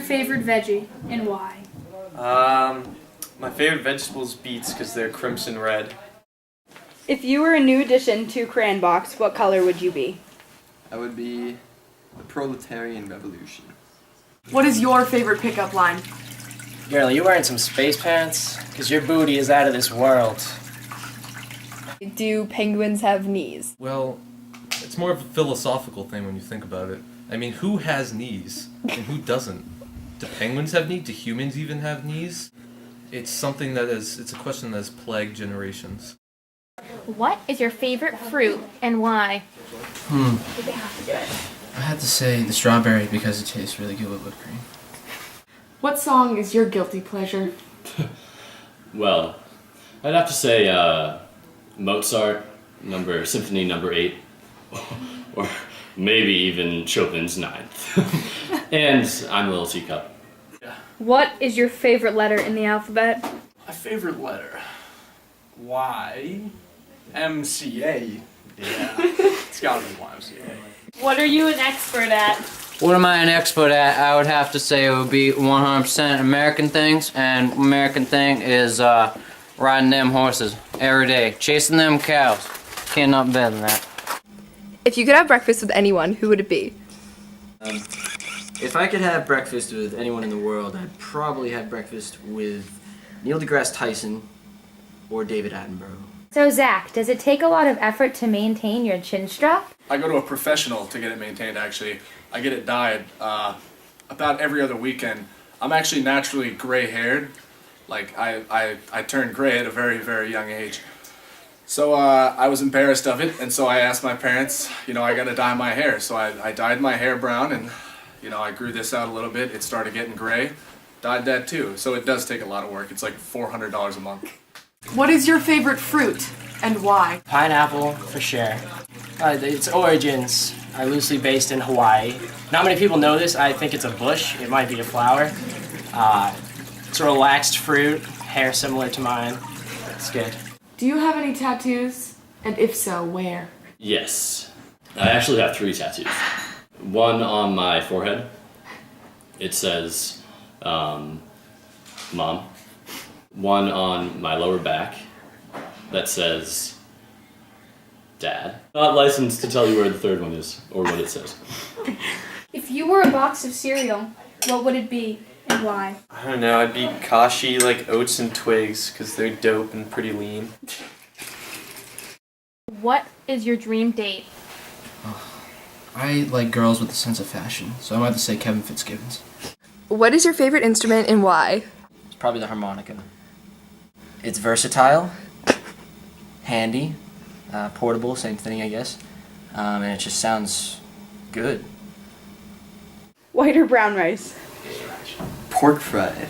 favorite veggie and why? My favorite vegetable is beets because they're crimson red. If you were a new addition to Crayon Box, what color would you be? I would be the proletarian revolution. What is your favorite pickup line? Girl, you wearing some space pants? Because your booty is out of this world. Do penguins have knees? Well, it's more of a philosophical thing when you think about it. I mean, who has knees and who doesn't? Do penguins have knees? Do humans even have knees? It's something it's a question that has plagued generations. What is your favorite fruit and why? I have to say the strawberry because it tastes really good with whipped cream. What song is your guilty pleasure? Well, I'd have to say Mozart, Symphony Number 8, or maybe even Chopin's Ninth. And I'm a Little Teacup. What is your favorite letter in the alphabet? My favorite letter? Y. MCA. Yeah, it's gotta be YMCA. What are you an expert at? What am I an expert at? I would have to say it would be 100% American things, and American thing is riding them horses every day, chasing them cows. Can't not better than that. If you could have breakfast with anyone, who would it be? If I could have breakfast with anyone in the world, I'd probably have breakfast with Neil deGrasse Tyson or David Attenborough. So Zach, does it take a lot of effort to maintain your chin strap? I go to a professional to get it maintained, actually. I get it dyed about every other weekend. I'm actually naturally gray-haired. Like, I turned gray at a very, very young age. So I was embarrassed of it, and so I asked my parents, I gotta dye my hair. So I dyed my hair brown, and, I grew this out a little bit. It started getting gray. Dyed that too. So it does take a lot of work. It's like $400 a month. What is your favorite fruit and why? Pineapple, for sure. Its origins are loosely based in Hawaii. Not many people know this. I think it's a bush. It might be a flower. It's a relaxed fruit, hair similar to mine. It's good. Do you have any tattoos? And if so, where? Yes. I actually have 3 tattoos. One on my forehead. It says, Mom. One on my lower back that says, Dad. Not licensed to tell you where the third one is, or what it says. If you were a box of cereal, what would it be and why? I don't know, I'd be Kashi, like oats and twigs, because they're dope and pretty lean. What is your dream date? I like girls with a sense of fashion, so I'm going to say Kevin Fitzgibbons. What is your favorite instrument and why? It's probably the harmonica. It's versatile, handy, portable, same thing I guess, and it just sounds good. White or brown rice? Pork fried.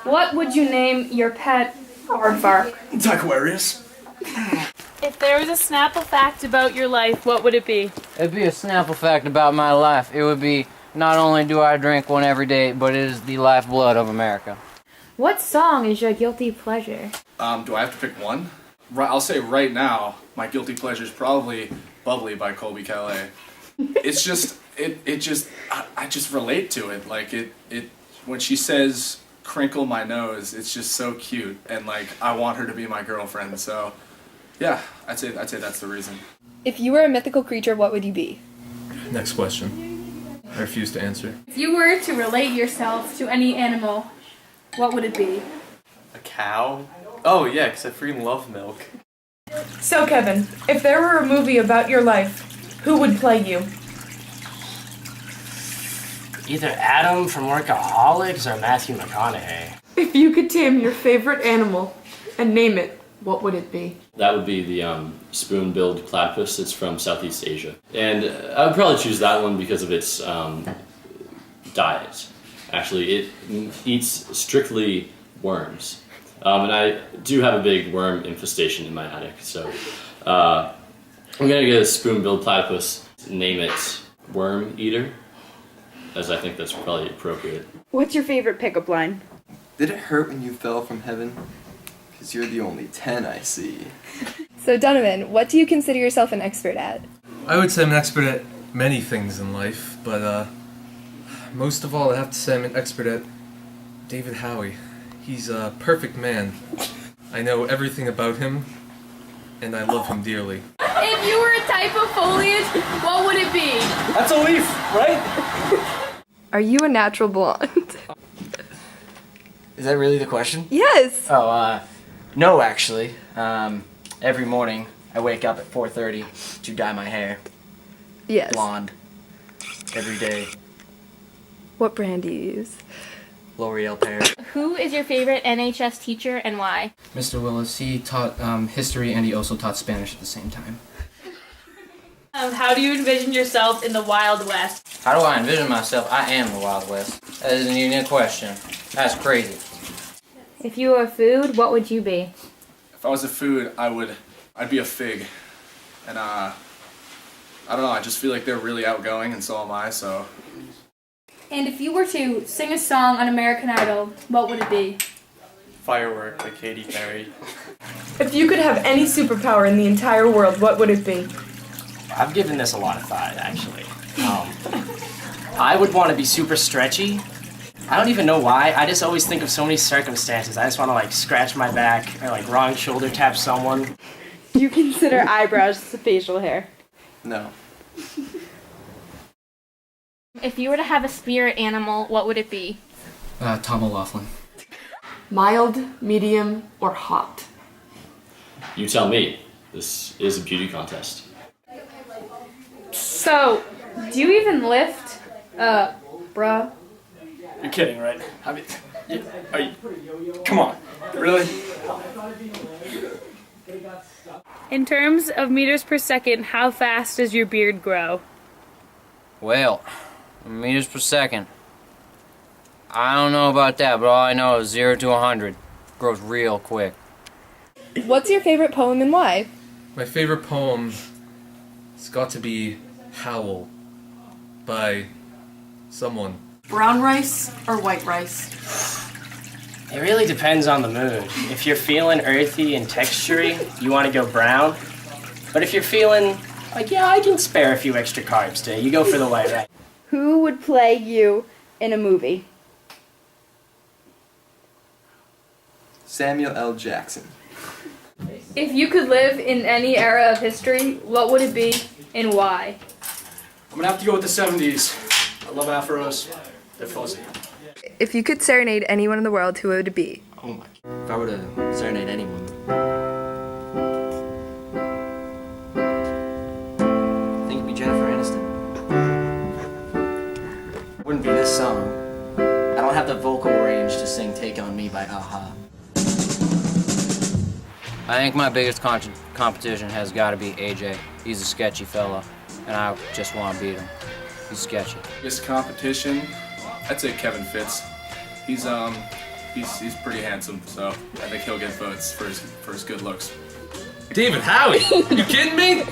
What would you name your pet aardvark? It's Aquarius. If there was a Snapple fact about your life, what would it be? It'd be a Snapple fact about my life. It would be, not only do I drink one every day, but it is the lifeblood of America. What song is your guilty pleasure? Do I have to pick one? I'll say right now, my guilty pleasure is probably Bubbly by Colby Calais. It's just, I just relate to it. Like, when she says, crinkle my nose, it's just so cute. And, like, I want her to be my girlfriend. So, yeah, I'd say that's the reason. If you were a mythical creature, what would you be? Next question. I refuse to answer. If you were to relate yourself to any animal, what would it be? A cow? Oh yeah, because I freaking love milk. So Kevin, if there were a movie about your life, who would play you? Either Adam from Workaholics or Matthew McConaughey. If you could tame your favorite animal and name it, what would it be? That would be the spoon-billed platypus. It's from Southeast Asia. And I would probably choose that one because of its diet. Actually, it eats strictly worms. And I do have a big worm infestation in my attic, so I'm going to get a spoon-billed platypus, name it Worm Eater, as I think that's probably appropriate. What's your favorite pickup line? Did it hurt when you fell from heaven? Because you're the only 10 I see. So Donovan, what do you consider yourself an expert at? I would say I'm an expert at many things in life, but Most of all, I have to say I'm an expert at David Howie. He's a perfect man. I know everything about him, and I love him dearly. If you were a type of foliage, what would it be? That's a leaf, right? Are you a natural blonde? Is that really the question? Yes! Oh, no, actually. Every morning I wake up at 4:30 to dye my hair Yes. blonde. Every day. What brand do you use? L'Oreal pear. Who is your favorite NHS teacher and why? Mr. Willis, he taught history and he also taught Spanish at the same time. How do you envision yourself in the Wild West? How do I envision myself? I am the Wild West. That is a unique question. That's crazy. If you were a food, what would you be? If I was a food, I'd be a fig. And I don't know, I just feel like they're really outgoing and so am I, so. And if you were to sing a song on American Idol, what would it be? Firework by Katy Perry. If you could have any superpower in the entire world, what would it be? I've given this a lot of thought, actually. I would want to be super stretchy. I don't even know why. I just always think of so many circumstances. I just want to like scratch my back or like wrong shoulder tap someone. Do you consider eyebrows facial hair? No. If you were to have a spirit animal, what would it be? Tom O'Laughlin. Mild, medium, or hot? You tell me. This is a beauty contest. So, do you even lift? Bruh. You're kidding, right? I mean, are you? Come on, really? In terms of meters per second, how fast does your beard grow? Well, meters per second. I don't know about that, but all I know is 0 to 100 grows real quick. What's your favorite poem and why? My favorite poem has got to be Howl by someone. Brown rice or white rice? It really depends on the mood. If you're feeling earthy and textury, you want to go brown. But if you're feeling like, yeah, I can spare a few extra carbs today, you go for the white rice. Who would play you in a movie? Samuel L. Jackson. If you could live in any era of history, what would it be and why? I'm gonna have to go with the 70s. I love afros. They're fuzzy. If you could serenade anyone in the world, who would it be? Oh my. If I were to serenade anyone. I think it'd be Jennifer Aniston. Wouldn't be this song. I don't have the vocal range to sing Take On Me by a-ha. I think my biggest competition has got to be AJ. He's a sketchy fella, and I just want to beat him. He's sketchy. This competition, I'd say Kevin Fitz. He's pretty handsome, so I think he'll get votes for his good looks. David Howie! You kidding me?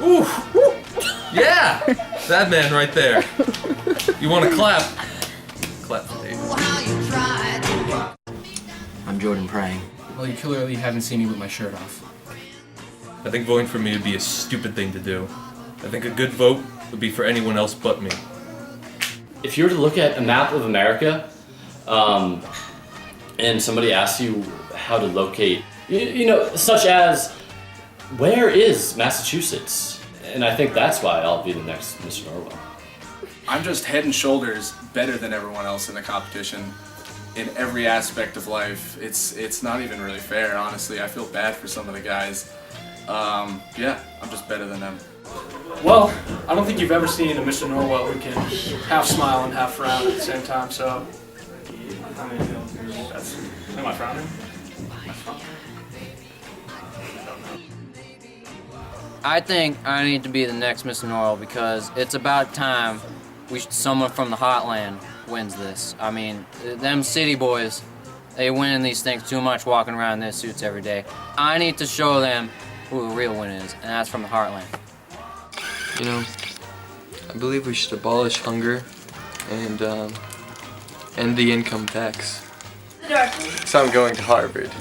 Ooh! Yeah! That man right there. You want to clap? Clap for David. I'm Jordan Prang. Well, you clearly haven't seen me with my shirt off. I think voting for me would be a stupid thing to do. I think a good vote would be for anyone else but me. If you were to look at a map of America, and somebody asks you how to locate, you know, such as, where is Massachusetts? And I think that's why I'll be the next Mr. Norwell. I'm just head and shoulders better than everyone else in the competition in every aspect of life. It's not even really fair, honestly. I feel bad for some of the guys. Yeah, I'm just better than them. Well, I don't think you've ever seen a Mr. Norwell who can half smile and half frown at the same time, so... I mean, am I frowning? I think I need to be the next Mr. Norwell because it's about time someone from the Heartland wins this. I mean, them city boys, they win these things too much walking around in their suits every day. I need to show them who the real winner is, and that's from the Heartland. You know, I believe we should abolish hunger and end the income tax. So I'm going to Harvard.